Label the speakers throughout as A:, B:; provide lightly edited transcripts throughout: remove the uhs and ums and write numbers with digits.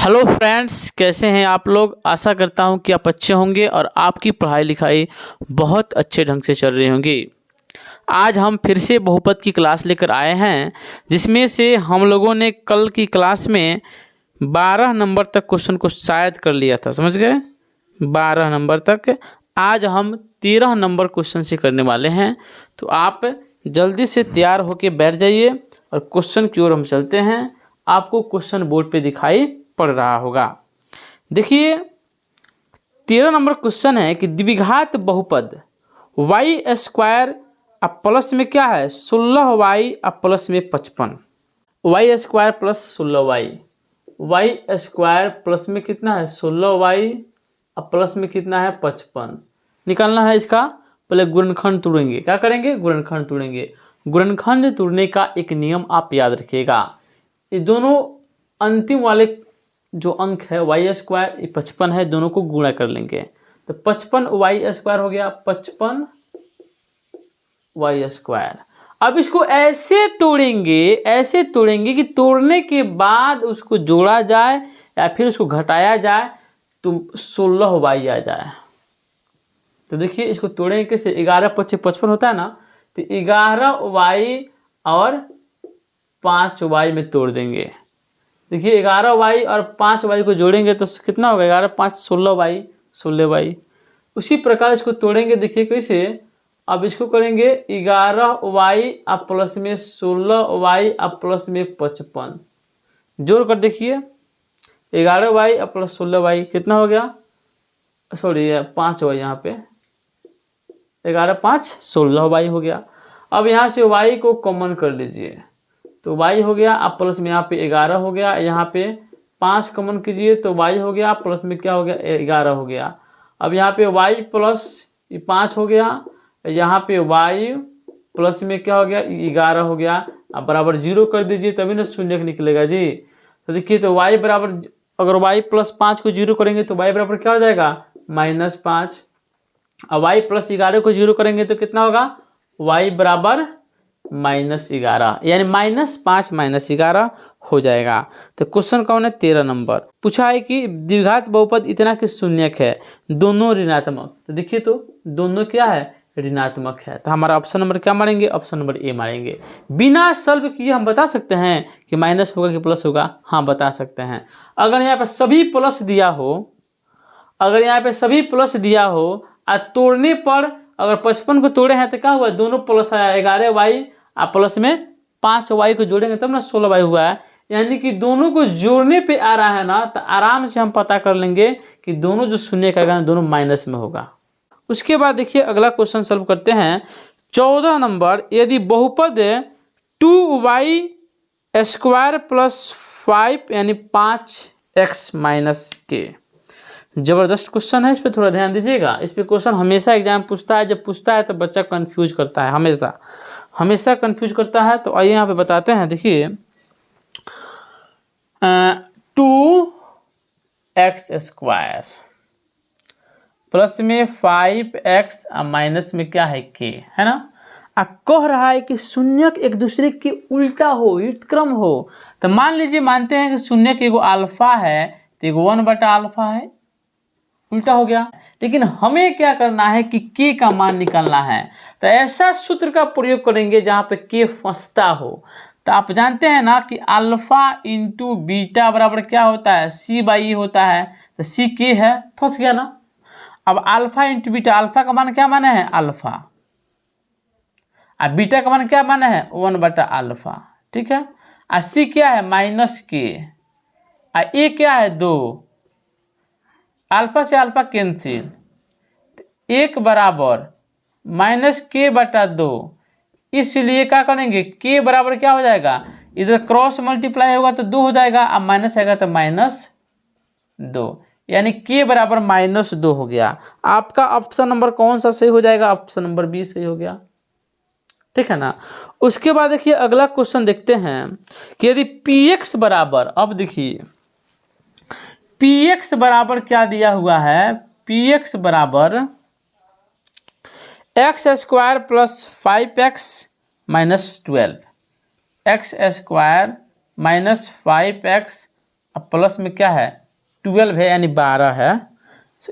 A: Hello friends, कैसे हैं आप लोग। आशा करता हूं कि आप अच्छे होंगे और आपकी पढ़ाई लिखाई बहुत अच्छे ढंग से चल रही होंगी। आज हम फिर से बहुपद की क्लास लेकर आए हैं, जिसमें से हम लोगों ने कल की क्लास में 12 नंबर तक क्वेश्चन को शायद कर लिया था, समझ गए। 12 नंबर तक। आज हम 13 नंबर क्वेश्चन से करने वाले हैं, तो आप जल्दी से तैयार होकर बैठ जाइए और क्वेश्चन की ओर हम चलते हैं। आपको क्वेश्चन बोर्ड पे दिखाई पड़ रहा होगा। देखिए 13 नंबर क्वेश्चन है कि द्विघात बहुपद वाई स्क्वायर अब प्लस में क्या है 16y अब प्लस में 55। Y square plus 16y, y square plus में कितना है 16y अब प्लस में कितना है 55 निकालना है। इसका पहले गुणनखंड तोड़ेंगे। क्या करेंगे? गुणनखंड तोड़ेंगे। गुणनखंड तोड़ने का एक नियम आप याद रखिएगा। ये दोनों अंतिम वाले जो अंक है वाई स्क्वायर 55 है, दोनों को गुणा कर लेंगे तो 55 वाई स्क्वायर हो गया 55 वाई स्क्वायर। अब इसको ऐसे तोड़ेंगे कि तोड़ने के बाद उसको जोड़ा जाए या फिर उसको घटाया जाए तो 16 वाई आ जाए। तो देखिए इसको तोड़ेंगे कैसे, 11 × 55 होता है ना, तो 11 वाई और 5 वाई में तोड़ देंगे। देखिए 11 वाई और 5 वाई को जोड़ेंगे तो कितना होगा 11 5 16 वाई 16 वाई। उसी प्रकार इसको तोड़ेंगे। देखिए कैसे, अब इसको करेंगे 11 वाई अब प्लस में 16 वाई अब प्लस में 55 जोड़ कर देखिए 11 वाई अब प्लस 16 वाई कितना हो गया, सॉरी 5 वाई, यहाँ पे 11 5 16 वाई हो गया। अब यहाँ से वाई को कॉमन कर लीजिए तो y हो गया, अब प्लस में यहाँ पे 11 हो गया, यहाँ पे 5 कॉमन कीजिए तो y हो गया, प्लस में क्या हो गया 11 हो गया। अब यहाँ पे y प्लस 5 हो गया, यहाँ पे y प्लस में क्या हो गया 11 हो गया। अब बराबर 0 कर दीजिए तभी ना शून्य निकलेगा जी। तो देखिए तो y बराबर, अगर y प्लस 5 को 0 करेंगे तो y बराबर क्या हो जाएगा -5। अब y प्लस 11 को 0 करेंगे तो कितना होगा y बराबर -11, यानी -5 -11 हो जाएगा। तो क्वेश्चन कौन है 13 नंबर पूछा है कि द्विघात बहुपद इतना कि शून्यक है, दोनों ऋणात्मक। तो देखिए तो दोनों क्या है ऋणात्मक है, तो हमारा ऑप्शन नंबर क्या मारेंगे, ऑप्शन नंबर ए मारेंगे। बिना सॉल्व किए हम बता सकते हैं कि माइनस होगा कि प्लस होगा, हाँ बता सकते हैं। अगर यहाँ पे सभी प्लस दिया हो, अगर यहाँ पे सभी प्लस दिया हो और तोड़ने पर अगर 55 को तोड़े हैं तो क्या हुआ दोनों प्लस आया 11 वाई आप प्लस में 5 वाई को जोड़ेंगे तब ना 16 वाई हुआ है, यानी कि दोनों को जोड़ने पे आ रहा है ना, तो आराम से हम पता कर लेंगे कि दोनों जो शून्य का ना दोनों माइनस में होगा। उसके बाद देखिए अगला क्वेश्चन सॉल्व करते हैं 14 नंबर। यदि बहुपद 2y स्क्वायर प्लस 5 यानी 5x माइनस के, जबरदस्त क्वेश्चन है, इस पे थोड़ा ध्यान दीजिएगा। इस पे क्वेश्चन हमेशा एग्जाम पूछता है, जब पूछता है तो बच्चा कंफ्यूज करता है, हमेशा कंफ्यूज करता है। तो आइए यहाँ पे बताते हैं। देखिए 2x स्क्वायर प्लस में 5x माइनस में क्या है k, है ना। कह रहा है कि शून्यक एक दूसरे के उल्टा हो, व्युत्क्रम हो। तो मान लीजिए मानते हैं कि शून्यक एगो अल्फा है तो एगो 1/α है, उल्टा हो गया। लेकिन हमें क्या करना है कि k का मान निकालना है, तो ऐसा सूत्र का प्रयोग करेंगे जहां पे k फंसता हो। तो आप जानते हैं ना कि अल्फा इंटू बीटा बराबर क्या होता है c/e होता है, तो c k है, फंस गया ना। अब अल्फा इंटू बीटा, अल्फा का मान क्या माना है अल्फा, अब बीटा का मान क्या माना है 1/α, ठीक है। और c क्या है -k, और a क्या है 2, अल्फा से अल्फा कैंसिल, 1 बराबर -k/2। इसलिए क्या करेंगे k बराबर क्या हो जाएगा, इधर क्रॉस मल्टीप्लाई होगा तो 2 हो जाएगा, अब माइनस आएगा तो -2, यानी k बराबर -2 हो गया। आपका ऑप्शन नंबर कौन सा सही हो जाएगा, ऑप्शन नंबर बी सही हो गया, ठीक है ना। उसके बाद देखिए अगला क्वेश्चन देखते हैं कि यदि px बराबर, अब देखिए px बराबर क्या दिया हुआ है, px बराबर x square plus 5x minus 12, x square minus 5x अब प्लस में क्या है 12 है यानी 12 है,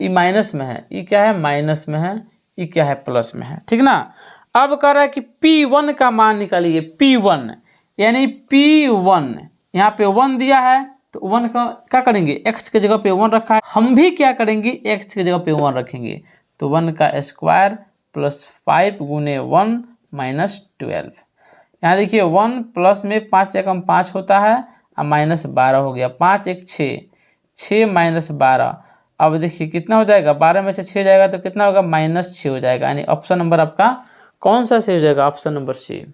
A: ये माइनस में है, ये क्या है माइनस में है, ये क्या है प्लस में है, ठीक ना। अब कह रहा है कि P1 का मान निकालिए, P1 यानी P1 यहाँ पे 1 दिया है तो 1 का क्या करेंगे, x के जगह पे 1 रखा है, हम भी क्या करेंगे x के जगह पे 1 रखेंगे, तो 1 का स्क्वायर प्लस 5 गुने 1 माइनस 12। यहाँ देखिए 1 प्लस में 5 एकम 5 होता है और माइनस 12 हो गया, 5 एक 6, 6 माइनस 12। अब देखिए कितना हो जाएगा, 12 में से 6 जाएगा तो कितना होगा -6 हो जाएगा, यानी ऑप्शन नंबर आपका कौन सा सही हो जाएगा, ऑप्शन नंबर सी।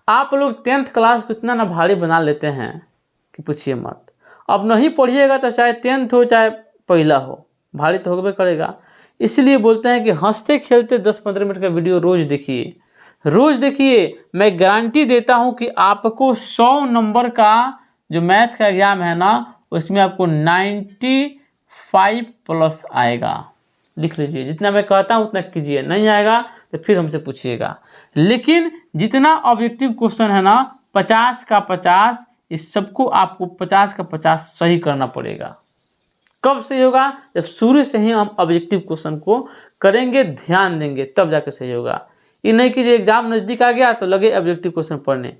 A: आप लोग 10th क्लास को इतना ना भारी बना लेते हैं कि पूछिए मत। अब नहीं पढ़िएगा तो चाहे 10th हो चाहे पहला हो, भारी तो होबे करेगा। इसलिए बोलते हैं कि हंसते खेलते 10-15 मिनट का वीडियो रोज देखिए, रोज देखिए। मैं गारंटी देता हूं कि आपको 100 नंबर का जो मैथ का एग्जाम है ना, उसमें आपको 95 प्लस आएगा। लिख लीजिए, जितना मैं कहता हूं उतना कीजिए, नहीं आएगा तो फिर हमसे पूछिएगा। लेकिन जितना ऑब्जेक्टिव क्वेश्चन है ना 50 का 50, इस सबको आपको 50 का 50 सही करना पड़ेगा। कब सही होगा, जब शुरू से ही हम ऑब्जेक्टिव क्वेश्चन को करेंगे, ध्यान देंगे, तब जाके सही होगा। ये नहीं कि एग्जाम नज़दीक आ गया तो लगे ऑब्जेक्टिव क्वेश्चन पढ़ने,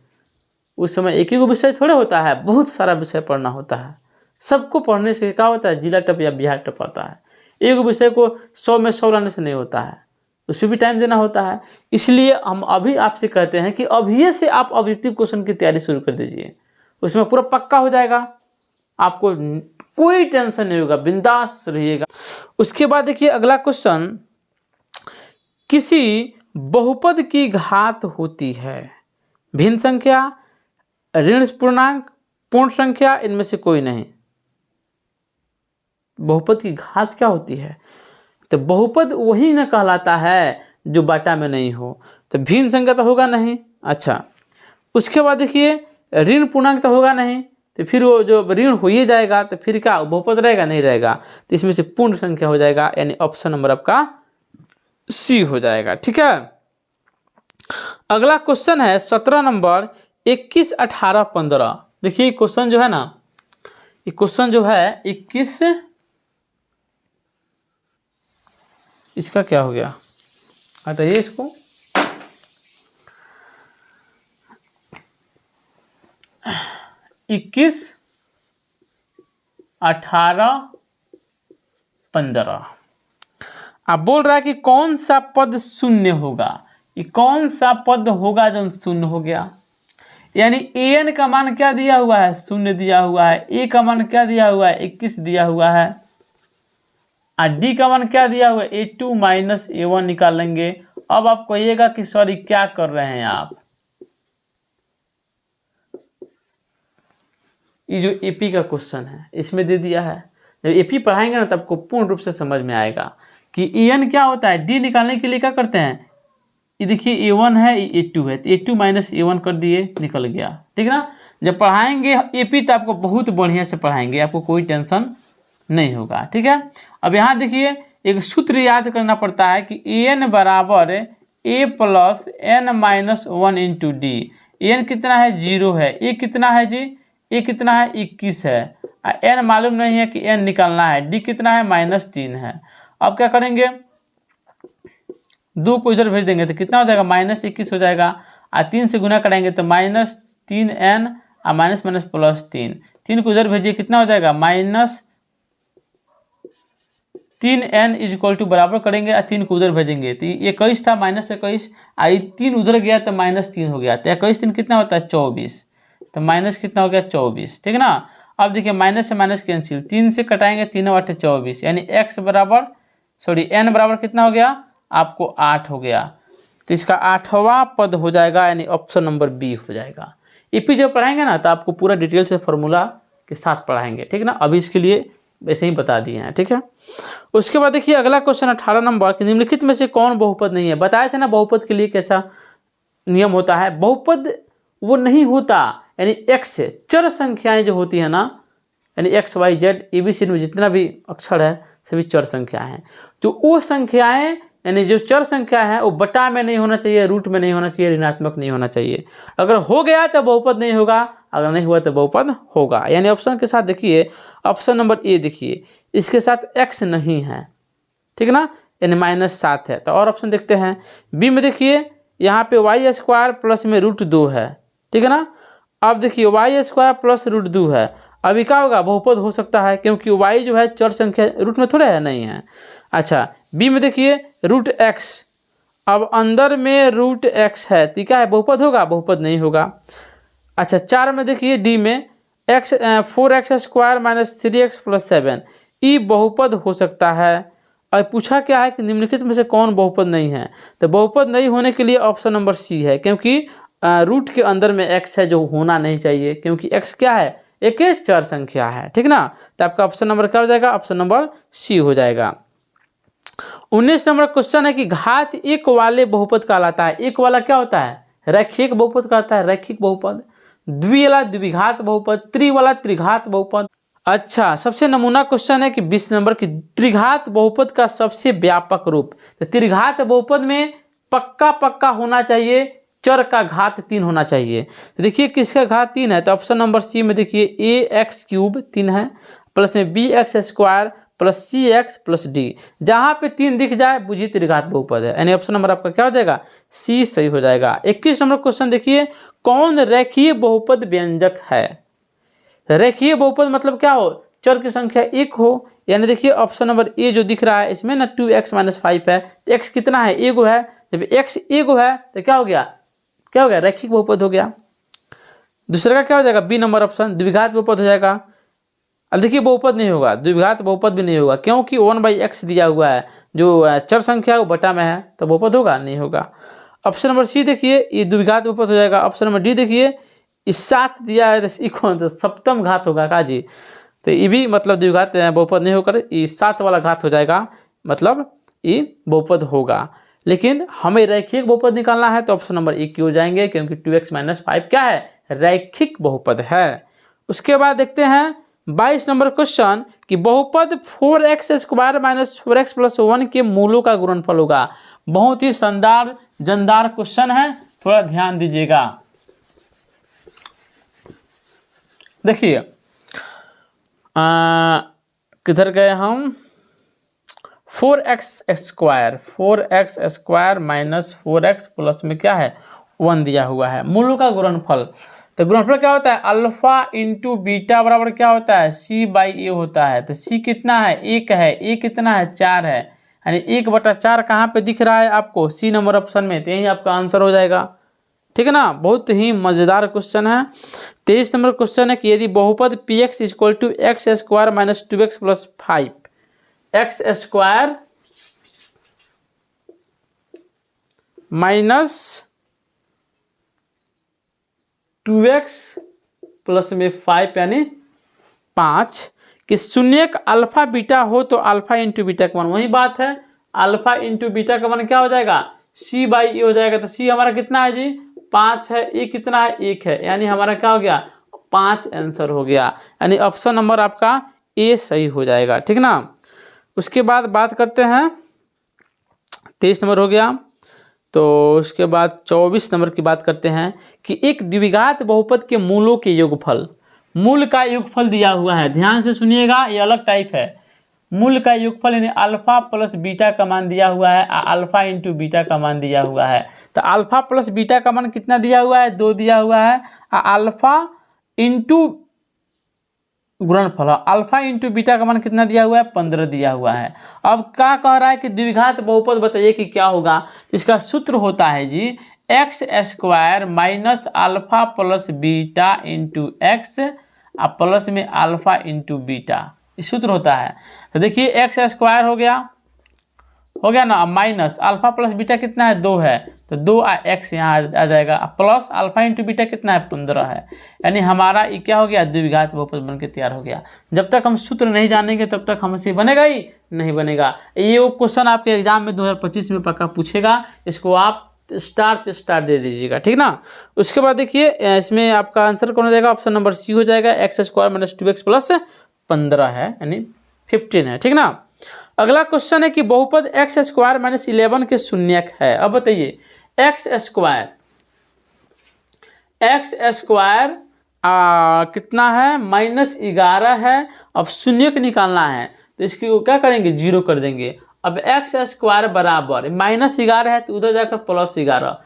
A: उस समय एक ही विषय थोड़े होता है, बहुत सारा विषय पढ़ना होता है। सबको पढ़ने से क्या होता है, जिला टप या बिहार टप आता है। एक विषय को 100 में 100 लाने से नहीं होता है, उसमें भी टाइम देना होता है। इसलिए हम अभी आपसे कहते हैं कि अभी से आप ऑब्जेक्टिव क्वेश्चन की तैयारी शुरू कर दीजिए, उसमें पूरा पक्का हो जाएगा, आपको कोई टेंशन नहीं होगा, बिंदास रहिएगा। उसके बाद देखिए अगला क्वेश्चन, किसी बहुपद की घात होती है, भिन्न संख्या, ऋण पूर्णांक, पूर्ण संख्या, इनमें से कोई नहीं। बहुपद की घात क्या होती है, तो बहुपद वही न कहलाता है जो बाटा में नहीं हो, तो भिन्न संख्या तो होगा नहीं। अच्छा, उसके बाद देखिए ऋण पूर्णांक तो होगा नहीं, तो फिर वो जो ऋण हो ही जाएगा तो फिर क्या बहुपद रहेगा, नहीं रहेगा, तो इसमें से पूर्ण संख्या हो जाएगा, यानी ऑप्शन नंबर आपका सी हो जाएगा। ठीक है, अगला क्वेश्चन है 17 नंबर 21, 18, 15। देखिए क्वेश्चन जो है ना, ये क्वेश्चन जो है 21, इसका क्या हो गया, हटाइए इसको, इक्कीस 18 15। अब बोल रहा है कि कौन सा पद शून्य होगा, ये कौन सा पद होगा जो शून्य हो गया, यानी an का मान क्या दिया हुआ है, शून्य दिया हुआ है, a का मान क्या दिया हुआ है 21 दिया हुआ है, और d का मान क्या दिया हुआ है a2 माइनस a1 निकाल लेंगे। अब आप कहिएगा कि सॉरी क्या कर रहे हैं आप, ये जो एपी का क्वेश्चन है इसमें दे दिया है, जब एपी पढ़ाएंगे ना तब आपको पूर्ण रूप से समझ में आएगा कि an क्या होता है। d निकालने के लिए क्या करते हैं, ये देखिए a1 है, ये a2 है, तो a2 माइनस a1 कर दिए, निकल गया। ठीक है ना, जब पढ़ाएंगे एपी तो आपको बहुत बढ़िया से पढ़ाएंगे, आपको कोई टेंशन नहीं होगा। ठीक है, अब यहाँ देखिए एक सूत्र याद करना पड़ता है कि an बराबर a plus n minus 1 into डी। एन कितना है 0 है, a कितना है जी, a कितना है 21 है, n मालूम नहीं है कि n निकालना है, d कितना है -3 है। अब क्या करेंगे, 2 को इधर भेज देंगे तो कितना हो जाएगा -21 हो जाएगा, और 3 से गुना कराएंगे तो -3n और माइनस माइनस +3, 3 को इधर भेजिए कितना हो जाएगा -3n इज बराबर करेंगे और 3 को उधर भेजेंगे तो 21 था -21, आई 3 उधर गया तो -3 हो गया, तो 21 3 कितना होता है 24, तो माइनस कितना हो गया 24। ठीक है ना, अब देखिए माइनस से माइनस कैंसिल, 3 से कटाएंगे 3 और 8 24, यानी n बराबर कितना हो गया आपको 8 हो गया, तो इसका 8वां पद हो जाएगा, यानी ऑप्शन नंबर बी हो जाएगा। ईपी जब पढ़ाएंगे ना तो आपको पूरा डिटेल से फॉर्मूला के साथ पढ़ाएंगे। ठीक है ना, अभी इसके लिए वैसे ही बता दिए हैं। ठीक है, उसके बाद देखिए अगला क्वेश्चन 18 नंबर कि निम्नलिखित में से कौन बहुपद नहीं है। बताए थे ना बहुपद के लिए कैसा नियम होता है, बहुपद वो नहीं होता, यानी x से चर संख्याएं जो होती है ना, यानी x y z ABCD में जितना भी अक्षर है सभी चर संख्याएं हैं, तो वो संख्याएं यानी जो चर संख्या है वो बटा में नहीं होना चाहिए, रूट में नहीं होना चाहिए, ऋणात्मक नहीं होना चाहिए। अगर हो गया तो बहुपद नहीं होगा, अगर नहीं हुआ तो बहुपद होगा। यानी ऑप्शन के साथ देखिए, ऑप्शन नंबर ए देखिए, इसके साथ x नहीं है, ठीक है ना, यानी -7 है। तो और ऑप्शन देखते हैं। बी में देखिए यहाँ पे y² प्लस में √2 है, ठीक है ना। अब देखिए y² प्लस √2 है, अभी क्या होगा, बहुपद हो सकता है, क्योंकि y जो है चर संख्या, रूट में थोड़ा है, नहीं है। अच्छा, बी में देखिए √x, अब अंदर में √x है, तो क्या है, बहुपद होगा, बहुपद नहीं होगा। अच्छा, 4 में देखिए डी में 4x² - 3x + 7, ई बहुपद हो सकता है। और पूछा क्या है कि निम्नलिखित में से कौन बहुपद नहीं है, तो बहुपद नहीं होने के लिए ऑप्शन नंबर सी है, क्योंकि रूट के अंदर में x है जो होना नहीं चाहिए, क्योंकि x क्या है, एक चर संख्या है, ठीक ना। तो आपका ऑप्शन नंबर क्या हो जाएगा, ऑप्शन नंबर सी हो जाएगा। 19 नंबर क्वेश्चन है कि घात 1 वाले बहुपद कहलाता है। एक वाला क्या होता है, रैखिक बहुपद कहलाता है, रैखिक बहुपद। द्वि वाला द्विघात बहुपद, त्रि वाला त्रिघात बहुपद। अच्छा, सबसे नमूना क्वेश्चन है कि 20 नंबर की त्रिघात बहुपद का सबसे व्यापक रूप। तो त्रिघात बहुपद में पक्का होना चाहिए, चर का घात 3 होना चाहिए। तो देखिए किसका घात 3 है, तो ऑप्शन नंबर सी में देखिए ax³ 3 है, प्लस में bx² plus cx plus d, जहाँ पे 3 दिख जाए बुझी त्रिघात बहुपद है, यानी ऑप्शन नंबर आपका क्या हो जाएगा, सी सही हो जाएगा। 21 नंबर क्वेश्चन देखिए, कौन रेखीय बहुपद व्यंजक है। रेखीय बहुपद मतलब क्या हो, चर की संख्या 1 हो, यानी देखिए ऑप्शन नंबर ए जो दिख रहा है इसमें ना 2x - 5 है, तो x कितना है, एगो है, जब x एगो है तो क्या हो गया, रैखिक बहुपद हो गया। दूसरे का क्या हो जाएगा, बी नंबर ऑप्शन, द्विघात बहुपद हो जाएगा। अब देखिए बहुपद नहीं होगा, द्विघात बहुपद भी नहीं होगा, क्योंकि 1/x दिया हुआ है, जो चर संख्या है वो बटा में है, तो बहुपद होगा, नहीं होगा। ऑप्शन नंबर सी देखिए, ये द्विघात बहुपद हो जाएगा। ऑप्शन नंबर डी देखिए, इस 7 दिया है तो कौन, तो सप्तम घात होगा का जी, तो ये भी मतलब द्विघात बहुपद नहीं होकर ये 7 वाला घात हो जाएगा, मतलब ये बहुपद होगा। लेकिन हमें रैखिक बहुपद निकालना है तो ऑप्शन नंबर ए की हो जाएंगे, क्योंकि 2x - 5 क्या है, रैखिक बहुपद है। उसके बाद देखते हैं 22 नंबर क्वेश्चन कि बहुपद 4x² - 4x + 1 के मूलों का गुणनफल होगा। बहुत ही शानदार जानदार क्वेश्चन है, थोड़ा ध्यान दीजिएगा। देखिए किधर गए हम, 4x² - 4x प्लस में क्या है 1 दिया हुआ है, मूलों का गुणनफल। तो गुणनफल क्या होता है, अल्फा इंटू बीटा बराबर क्या होता है, c/a होता है। तो c कितना है, 1 है, a कितना है, 4 है, यानी 1/4 कहाँ पे दिख रहा है आपको, सी नंबर ऑप्शन में, तो यही आपका आंसर हो जाएगा, ठीक है ना। बहुत ही मजेदार क्वेश्चन है। 23 नंबर क्वेश्चन है कि यदि बहुपद px = x² - 2x + 5, x² - 2x plus में 5 यानी 5 कि शून्यक अल्फा बीटा हो तो अल्फा इंटू बीटा का मान, वही बात है, अल्फा इंटू बीटा का मान क्या हो जाएगा, c/a हो जाएगा। तो c हमारा कितना है जी, 5 है, a कितना है, 1 है, यानी हमारा क्या हो गया, 5 आंसर हो गया, यानी ऑप्शन नंबर आपका ए सही हो जाएगा, ठीक ना। उसके बाद बात करते हैं, 23 नंबर हो गया, तो उसके बाद 24 नंबर की बात करते हैं कि एक द्विघात बहुपद के मूलों के योगफल, मूल का योगफल दिया हुआ है, ध्यान से सुनिएगा, ये अलग टाइप है। मूल का योगफल यानी अल्फा प्लस बीटा का मान दिया हुआ है, अल्फा इंटू बीटा का मान दिया हुआ है। तो अल्फा प्लस बीटा का मान कितना दिया हुआ है, 2 दिया हुआ है, अल्फा इंटू गुणनफल, अल्फा इंटू बीटा का मान कितना दिया हुआ है, 15 दिया हुआ है। अब क्या कह रहा है कि द्विघात बहुपद बताइए कि क्या होगा। इसका सूत्र होता है जी x² - alpha plus beta into x plus में अल्फा इंटू बीटा, ये सूत्र होता है। तो देखिए x² हो गया ना, माइनस अल्फा प्लस बीटा कितना है, 2 है, तो 2x यहाँ आ जाएगा, प्लस अल्फा इंटू बीटा कितना है, 15 है, यानी हमारा ये क्या हो गया, द्विघात बहुपद बन के तैयार हो गया। जब तक हम सूत्र नहीं जानेंगे तब तक हमसे बनेगा ही नहीं बनेगा। ये वो क्वेश्चन आपके एग्जाम में 2025 में पक्का पूछेगा, इसको आप स्टार पे स्टार दे दीजिएगा, ठीक ना। उसके बाद देखिए इसमें आपका आंसर कौन हो जाएगा, ऑप्शन नंबर सी हो जाएगा, x² - 2x प्लस 15 है, यानी 15 है, ठीक ना। अगला क्वेश्चन है कि बहुपद x² - 11 के शून्यक है। अब बताइए x² कितना है, -11 है। अब शून्य को निकालना है तो इसकी वो क्या करेंगे, 0 कर देंगे। अब x² बराबर -11 है तो उधर जाकर +11,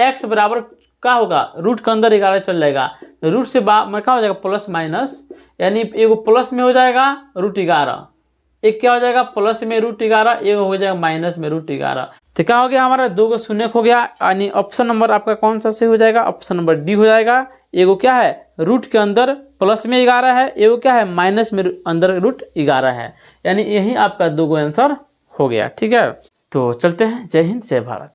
A: x बराबर क्या होगा, रूट के अंदर 11 चल जाएगा तो रूट से में क्या हो जाएगा, प्लस माइनस, यानी एगो प्लस में हो जाएगा √11, एक क्या हो जाएगा प्लस में √11, एक हो जाएगा माइनस में √11। तो क्या हो गया हमारा, 2 को शून्य हो गया, यानी ऑप्शन नंबर आपका कौन सा सही हो जाएगा, ऑप्शन नंबर डी हो जाएगा। एगो क्या है, रूट के अंदर प्लस में 11 है, एगो क्या है माइनस में अंदर √11 है, यानी यही आपका 2 आंसर हो गया। ठीक है, तो चलते हैं। जय हिंद, जय भारत।